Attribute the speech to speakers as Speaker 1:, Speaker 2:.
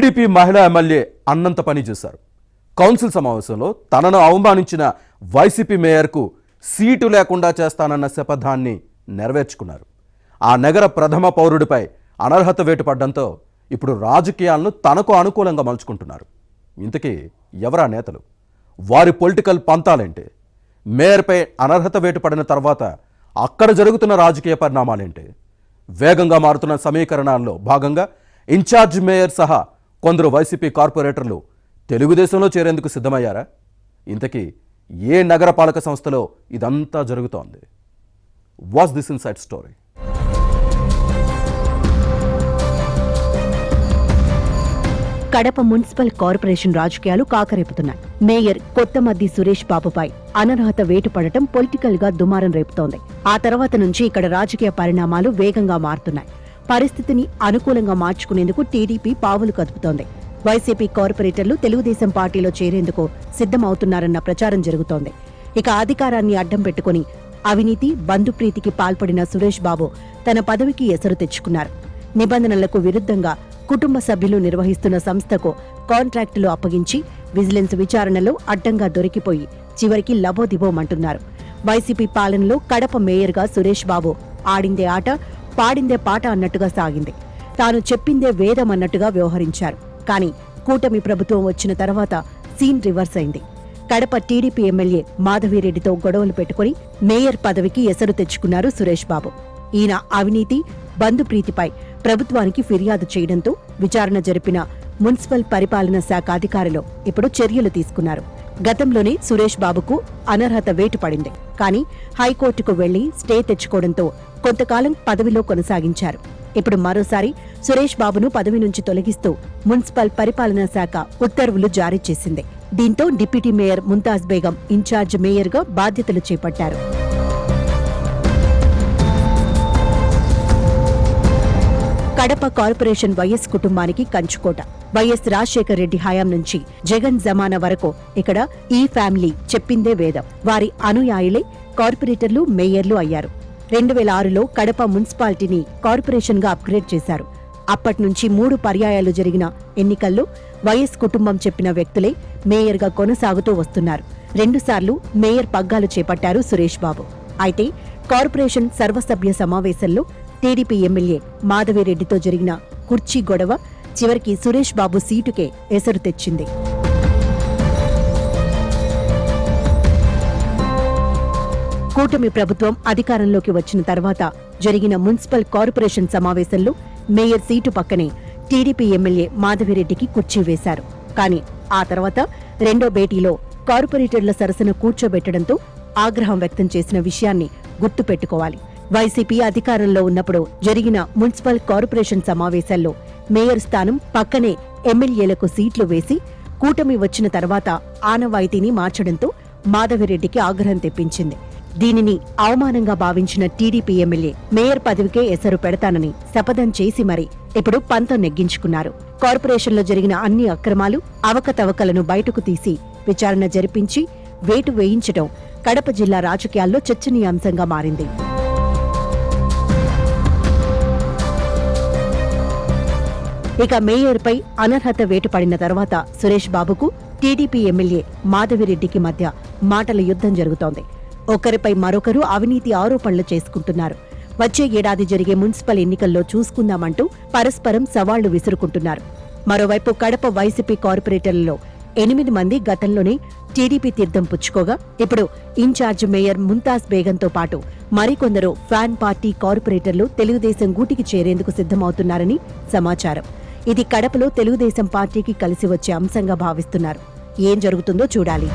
Speaker 1: TDP మహిళా MLA అన్నంత పని చేశారు. కౌన్సిల్ సమావేశంలో తనను అవమానించిన వైసీపీ మేయర్కు సీటు లేకుండా చేస్తానన్న శపథాన్ని నెరవేర్చుకున్నారు. ఆ నగర ప్రథమ పౌరుడిపై అనర్హత వేటు పడ్డంతో ఇప్పుడు రాజకీయాలను తనకు అనుకూలంగా మలుచుకుంటున్నారు. ఇంతకీ ఎవరా నేతలు? వారి పొలిటికల్ పంతాలేంటి? మేయర్పై అనర్హత వేటు పడిన తర్వాత అక్కడ జరుగుతున్న రాజకీయ పరిణామాలేంటి? వేగంగా మారుతున్న సమీకరణాల్లో భాగంగా ఇన్ఛార్జ్ మేయర్ సహా కొందరు వైసీపీ కార్పొరేటర్లు తెలుగుదేశంలో చేరేందుకు సిద్ధమయ్యారా? ఇంతకీ ఏ నగరపాలక సంస్థలో ఇదంతా జరుగుతోంది? What's this inside story?
Speaker 2: Kadapa municipal corporation రాజకీయాలు కాకరేపుతున్నాయి. మేయర్ కొత్తమద్ది సురేష్ బాబుపై అనర్హత వేటు పడటం పొలిటికల్ గా దుమారం రేపుతోంది. ఆ తర్వాత నుంచి ఇక్కడ రాజకీయ పరిణామాలు వేగంగా మారుతున్నాయి. పరిస్థితిని అనుకూలంగా మార్చుకునేందుకు టీడీపీ పావులు కదుపుతోంది. వైసీపీ కార్పొరేటర్లు తెలుగుదేశం పార్టీలో చేరేందుకు సిద్ధమవుతున్నారన్న ప్రచారం జరుగుతోంది. ఇక అధికారాన్ని అడ్డం పెట్టుకుని అవినీతి, బంధుప్రీతికి పాల్పడిన సురేష్ బాబు తన పదవికి ఎసరు తెచ్చుకున్నారు. నిబంధనలకు విరుద్ధంగా కుటుంబ సభ్యులు నిర్వహిస్తున్న సంస్థకు కాంట్రాక్టులు అప్పగించి విజిలెన్స్ విచారణలో అడ్డంగా దొరికిపోయి చివరికి లబోదిబోమంటున్నారు. వైసీపీ పాలనలో కడప మేయర్గా సురేష్ బాబు ఆడిందే ఆట, పాడిందే పాట అన్నట్టుగా సాగింది. తాను చెప్పిందే వేదం అన్నట్టుగా వ్యవహరించారు. కానీ కూటమి ప్రభుత్వం వచ్చిన తర్వాత సీన్ రివర్స్ అయింది. కడప టీడీపీ ఎమ్మెల్యే మాధవిరెడ్డితో గొడవలు పెట్టుకుని మేయర్ పదవికి ఎసరు తెచ్చుకున్నారు సురేష్ బాబు. ఈయన అవినీతి, బంధుప్రీతిపై ప్రభుత్వానికి ఫిర్యాదు చేయడంతో విచారణ జరిపిన మున్సిపల్ పరిపాలనా శాఖ అధికారులు ఇప్పుడు చర్యలు తీసుకున్నారు. గతంలోనే సురేష్ బాబుకు అనర్హత వేటు పడింది. కానీ హైకోర్టుకు వెళ్లి స్టే తెచ్చుకోవడంతో కొంతకాలం పదవిలో కొనసాగించారు. ఇప్పుడు మరోసారి సురేష్ బాబును పదవి నుంచి తొలగిస్తూ మున్సిపల్ పరిపాలనా శాఖ ఉత్తర్వులు జారీ చేసింది. దీంతో deputy mayor Mumtaz Begum in charge మేయర్గా బాధ్యతలు చేపట్టారు. కడప కార్పొరేషన్ వైఎస్ కుటుంబానికి కంచుకోట. వైఎస్ రాజశేఖర్ రెడ్డి హయాం నుంచి జగన్ జమానా వరకు ఇక్కడ ఈ ఫ్యామిలీ చెప్పిందే వేదం. వారి అనుయాయులే కార్పొరేటర్లు, మేయర్లు అయ్యారు. 2006లో కడప మున్సిపాలిటీని కార్పొరేషన్ గా అప్గ్రేడ్ చేశారు. అప్పట్నుంచి 3 పర్యాయాలు జరిగిన ఎన్నికల్లో వైఎస్ కుటుంబం చెప్పిన వ్యక్తులే మేయర్గా కొనసాగుతూ వస్తున్నారు. 2 సార్లు మేయర్ పగ్గాలు చేపట్టారు సురేష్ బాబు. అయితే కార్పొరేషన్ సర్వసభ్య సమావేశంలో టీడీపీ ఎమ్మెల్యే మాధవిరెడ్డితో జరిగిన కుర్చీ గొడవ చివరికి సురేష్ బాబు సీటుకే ఎసరు తెచ్చింది. కూటమి ప్రభుత్వం అధికారంలోకి వచ్చిన తర్వాత జరిగిన మున్సిపల్ కార్పొరేషన్ సమావేశంలో మేయర్ సీటు పక్కనే టీడీపీ ఎమ్మెల్యే మాధవిరెడ్డికి కుర్చీ వేశారు. కానీ ఆ తర్వాత రెండో భేటీలో కార్పొరేటర్ల సరసన కూర్చోబెట్టడంతో ఆగ్రహం వ్యక్తం చేసిన విషయాన్ని గుర్తుపెట్టుకోవాలి. వైసీపీ అధికారంలో ఉన్నప్పుడు జరిగిన మున్సిపల్ కార్పొరేషన్ సమావేశాల్లో మేయర్ స్థానం పక్కనే ఎమ్మెల్యేలకు సీట్లు వేసి కూటమి వచ్చిన తర్వాత ఆనవాయితీని మార్చడంతో మాధవిరెడ్డికి ఆగ్రహం తెప్పించింది. దీనిని అవమానంగా భావించిన టీడీపీ ఎమ్మెల్యే మేయర్ పదవికే ఎసరు పెడతానని శపథం చేసి మరీ ఇప్పుడు పంతం నెగ్గించుకున్నారు. కార్పొరేషన్లో జరిగిన అన్ని అక్రమాలు, అవకతవకలను బయటకు తీసి విచారణ జరిపించి వేటు వేయించడం కడప జిల్లా రాజకీయాల్లో చర్చనీయాంశంగా మారింది. ఇక మేయర్పై అనర్హత వేటు పడిన తర్వాత సురేష్ బాబుకు టీడీపీ ఎమ్మెల్యే మాధవిరెడ్డికి మధ్య మాటల యుద్ధం జరుగుతోంది. ఒకరిపై మరొకరు అవినీతి ఆరోపణలు చేసుకుంటున్నారు. వచ్చే ఏడాది జరిగే మున్సిపల్ ఎన్నికల్లో చూసుకుందామంటూ పరస్పరం సవాళ్లు విసురుకుంటున్నారు. మరోవైపు కడప వైసీపీ కార్పొరేటర్లలో 8 మంది గతంలోనే టీడీపీ తీర్థం పుచ్చుకోగా ఇప్పుడు ఇన్ఛార్జ్ మేయర్ ముంతాజ్ బేగంతో పాటు మరికొందరు ఫ్యాన్ పార్టీ కార్పొరేటర్లు తెలుగుదేశం గూటికి చేరేందుకు సిద్ధమవుతున్నారని సమాచారం. ఇది కడపలో తెలుగుదేశం పార్టీకి కలిసి వచ్చే అంశంగా భావిస్తున్నారు. ఏం జరుగుతుందో చూడాలి.